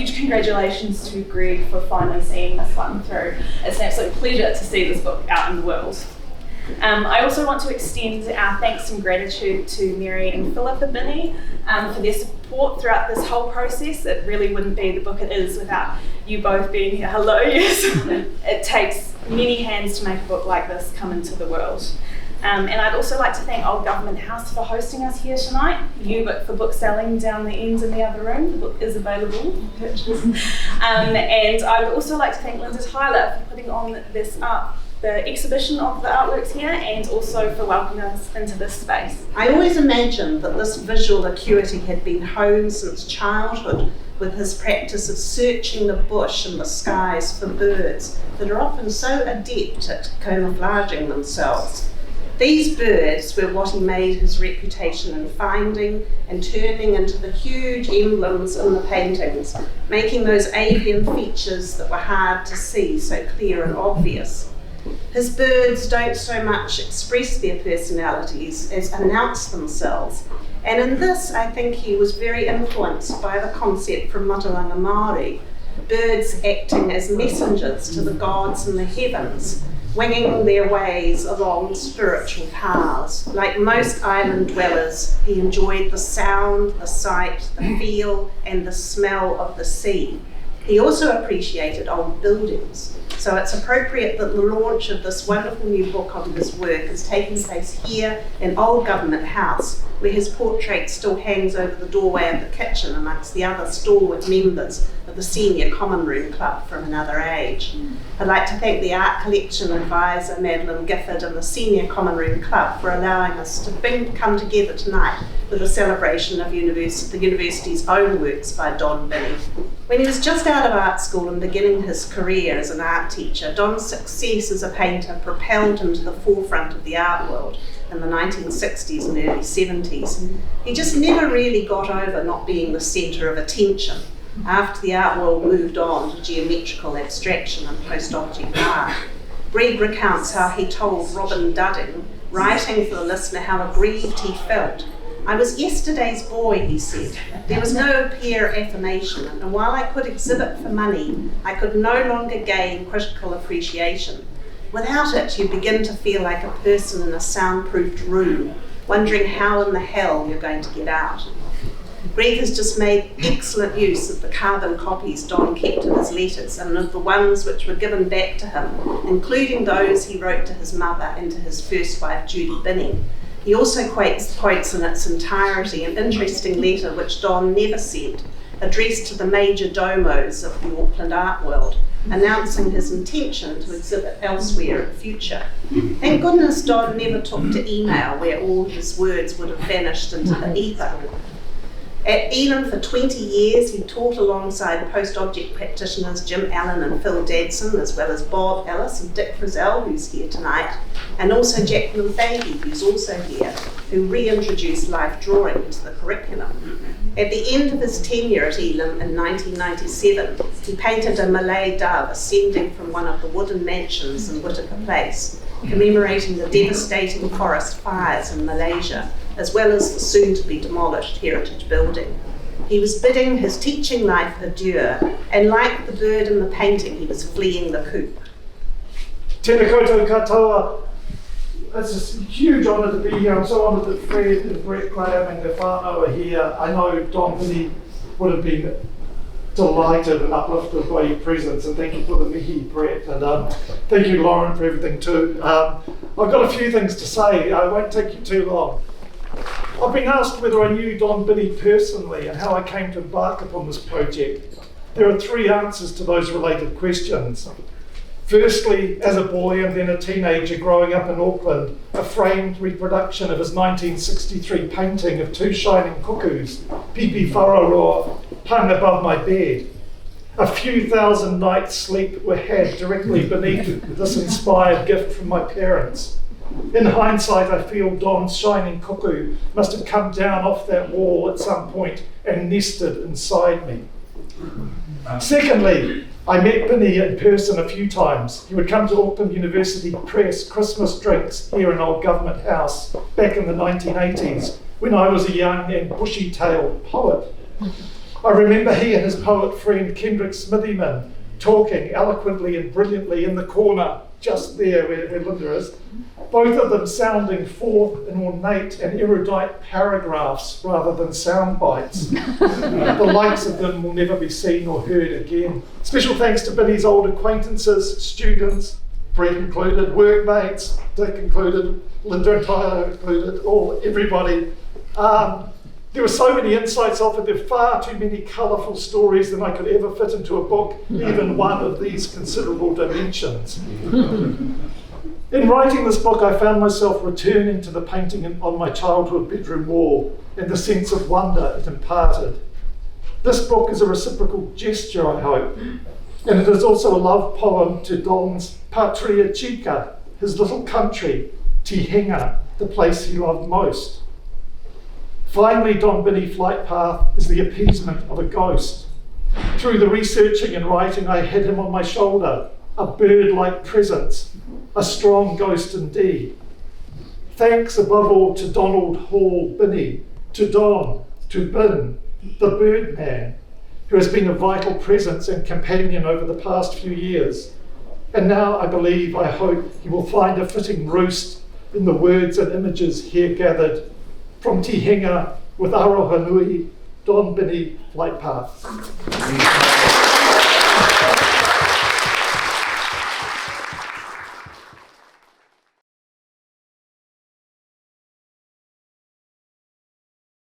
huge congratulations to Greg for finally seeing this one through. It's an absolute pleasure to see this book out in the world. I also want to extend our thanks and gratitude to Mary and Philippa Binney for their support throughout this whole process. It really wouldn't be the book it is without you both being here. Hello, yes. It takes many hands to make a book like this come into the world. And I'd also like to thank Old Government House for hosting us here tonight. You, but for bookselling down the end in the other room. The book is available for purchase. And I would also like to thank Linda Tyler for putting on the exhibition of the artworks here, and also for welcoming us into this space. I always imagined that this visual acuity had been honed since childhood with his practice of searching the bush and the skies for birds that are often so adept at camouflaging themselves. These birds were what he made his reputation in finding and turning into the huge emblems in the paintings, making those avian features that were hard to see so clear and obvious. His birds don't so much express their personalities as announce themselves. And in this, I think he was very influenced by the concept from Mataranga Māori, birds acting as messengers to the gods in the heavens, winging their ways along spiritual paths. Like most island dwellers, he enjoyed the sound, the sight, the feel, and the smell of the sea. He also appreciated old buildings. So it's appropriate that the launch of this wonderful new book on his work is taking place here in Old Government House, where his portrait still hangs over the doorway of the kitchen amongst the other stalwart members of the Senior Common Room Club from another age. I'd like to thank the Art Collection Advisor, Madeline Gifford, and the Senior Common Room Club for allowing us to come together tonight with a celebration of the university's own works by Don Binney. When he was just out of art school and beginning his career as an art teacher, Don's success as a painter propelled him to the forefront of the art world in the 1960s and early 70s. He just never really got over not being the centre of attention after the art world moved on to geometrical abstraction and post-object art. Greg recounts how he told Robin Dudding, writing for the listener, how aggrieved he felt. "I was yesterday's boy," he said. "There was no peer affirmation, and while I could exhibit for money, I could no longer gain critical appreciation. Without it, you begin to feel like a person in a soundproofed room, wondering how in the hell you're going to get out." Greg has just made excellent use of the carbon copies Don kept of his letters and of the ones which were given back to him, including those he wrote to his mother and to his first wife, Judy Binney. He also quotes in its entirety an interesting letter which Don never sent, addressed to the major domos of the Auckland art world, announcing his intention to exhibit elsewhere in future. Thank goodness Don never took to email, where all his words would have vanished into the ether. At Elam for 20 years, he taught alongside post-object practitioners Jim Allen and Phil Dadson, as well as Bob Ellis and Dick Frizzell, who's here tonight, and also Jacqueline Fahey, who's also here, who reintroduced life drawing into the curriculum. At the end of his tenure at Elam in 1997, he painted a Malay dove ascending from one of the wooden mansions in Whitaker Place, commemorating the devastating forest fires in Malaysia, as well as the soon-to-be demolished heritage building. He was bidding his teaching life adieu, and like the bird in the painting, he was fleeing the coop. Tēnā koutou katoa. It's a huge honour to be here. I'm so honoured that Fred and Brett Graham and their whānau are here. I know Don Binney would have been delighted and uplifted by your presence, and thank you for the mihi, Brett, and thank you, Lauren, for everything too. I've got a few things to say. I won't take you too long. I've been asked whether I knew Don Binney personally and how I came to embark upon this project. There are three answers to those related questions. Firstly, as a boy and then a teenager growing up in Auckland, a framed reproduction of his 1963 painting of two shining cuckoos, Pipi Whararoa, hung above my bed. A few thousand nights' sleep were had directly beneath this inspired gift from my parents. In hindsight, I feel Don's shining cuckoo must have come down off that wall at some point and nested inside me. Secondly, I met Binney in person a few times. He would come to Auckland University Press Christmas drinks here in Old Government House back in the 1980s when I was a young and bushy-tailed poet. I remember he and his poet friend Kendrick Smithyman talking eloquently and brilliantly in the corner just there where Linda is, both of them sounding forth in ornate and erudite paragraphs rather than sound bites. The likes of them will never be seen or heard again. Special thanks to Binney's old acquaintances, students, Brett included, workmates, Dick included, Linda and Tyler included, everybody. There were so many insights offered, there were far too many colourful stories than I could ever fit into a book, even one of these considerable dimensions. In writing this book, I found myself returning to the painting on my childhood bedroom wall and the sense of wonder it imparted. This book is a reciprocal gesture, I hope, and it is also a love poem to Don's Patria Chica, his little country, Tihenga, the place he loved most. Finally, Don Binney Flight Path is the appeasement of a ghost. Through the researching and writing, I had him on my shoulder, a bird-like presence, a strong ghost indeed. Thanks above all to Donald Hall Binney, to Don, to Bin, the Birdman, who has been a vital presence and companion over the past few years. And now I believe, I hope, he will find a fitting roost in the words and images here gathered. From Tihenga with Aroha Nui, Don Binney Flight Path.